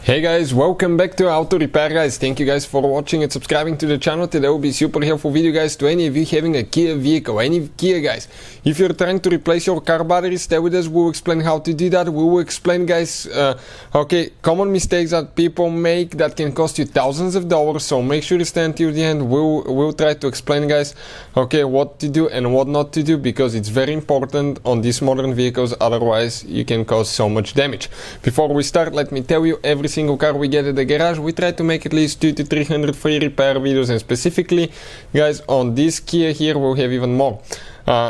Hey guys, welcome back to Auto Repair guys. Thank you guys for watching and subscribing to the channel. Today will be super helpful video guys to any of you having a Kia vehicle, any Kia guys. If you're trying to replace your car battery, stay with us. We'll explain how to do that. We will explain guys, common mistakes that people make that can cost you thousands of dollars. So make sure you stay until the end. We'll try to explain guys, what to do and what not to do, because it's very important on these modern vehicles. Otherwise you can cause so much damage. Before we start, let me tell you, every single car we get at the garage, we try to make at least 200 to 300 free repair videos, and specifically guys on this Kia here we'll have even more.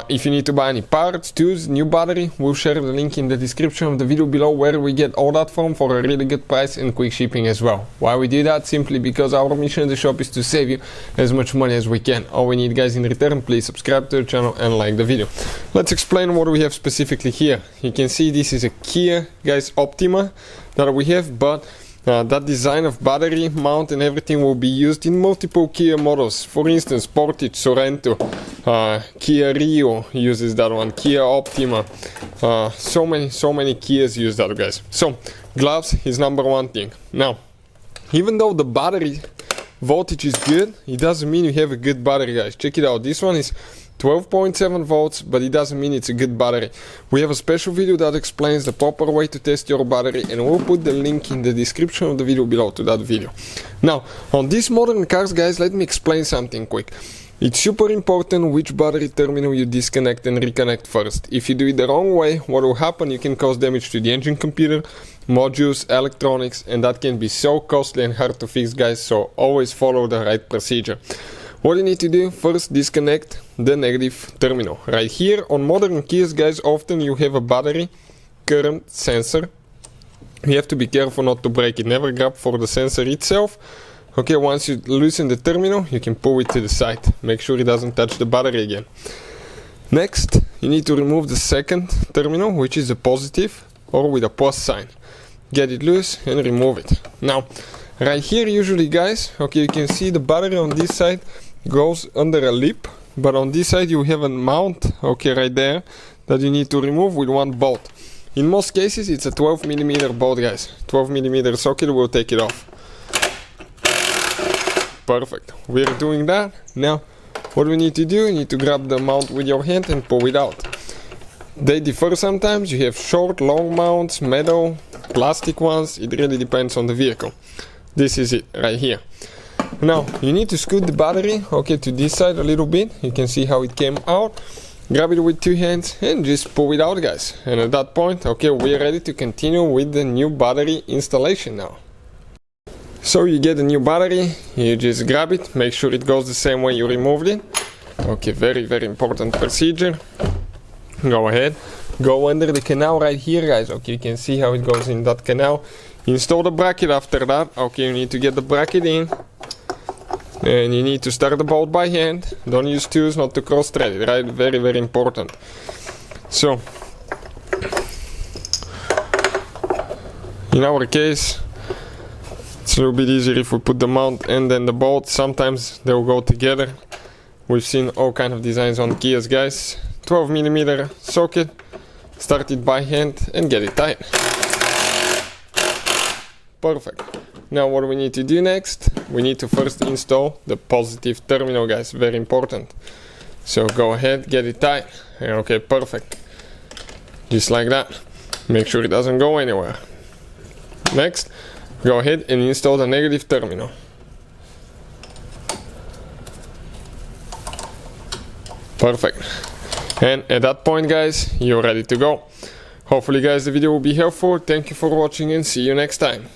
If you need to buy any parts, tools, new battery, we'll share the link in the description of the video below where we get all that from for a really good price and quick shipping as well. Why we do that? Simply because our mission in the shop is to save you as much money as we can. All we need guys in return, please subscribe to the channel and like the video. Let's explain what we have specifically here. You can see this is a Kia guys Optima that we have, but that design of battery mount and everything will be used in multiple Kia models. For instance, Forte Sorento, Kia Rio uses that one, Kia Optima, so many Kias use that guys. So gloves is number one thing. Now, even though the battery voltage is good, it doesn't mean you have a good battery guys. Check it out, this one is 12.7 volts, but it doesn't mean it's a good battery. We have a special video that explains the proper way to test your battery, and we'll put the link in the description of the video below to that video. Now, on these modern cars guys, let me explain something quick. It's super important which battery terminal you disconnect and reconnect first. If you do it the wrong way, what will happen, you can cause damage to the engine computer, modules, electronics, and that can be so costly and hard to fix guys, so always follow the right procedure. What you need to do, first disconnect the negative terminal. Right here on modern Kias guys, often you have a battery current sensor. You have to be careful not to break it, never grab for the sensor itself. Once you loosen the terminal, you can pull it to the side. Make sure it doesn't touch the battery again. Next, you need to remove the second terminal, which is a positive or with a plus sign. Get it loose and remove it. Now, right here usually guys, you can see the battery on this side goes under a lip, but on this side you have a mount, right there, that you need to remove with one bolt. In most cases it's a 12mm bolt guys. 12mm socket will take it off. Perfect, we're doing that. Now what we need to do, you need to grab the mount with your hand and pull it out. They differ sometimes, you have short, long mounts, metal, plastic ones, it really depends on the vehicle. This is it right here. Now you need to scoot the battery to this side a little bit. You can see how it came out. Grab it with two hands and just pull it out guys, and at that point we're ready to continue with the new battery installation now. So you get a new battery, you just grab it, make sure it goes the same way you removed it. Very important procedure. Go ahead, go under the canal right here guys. You can see how it goes in that canal. Install the bracket after that. You need to get the bracket in, and you need to start the bolt by hand. Don't use tools, not to cross thread it, right? Very important. So in our case it's a little bit easier if we put the mount and then the bolt. Sometimes they'll go together. We've seen all kind of designs on Kias guys. 12mm socket, start it by hand and get it tight. Perfect. Now what we need to do next, we need to first install the positive terminal guys, very important. So go ahead, get it tight, and perfect. Just like that. Make sure it doesn't go anywhere. Next, go ahead and install the negative terminal. Perfect. And at that point guys, you're ready to go. Hopefully guys the video will be helpful. Thank you for watching and see you next time.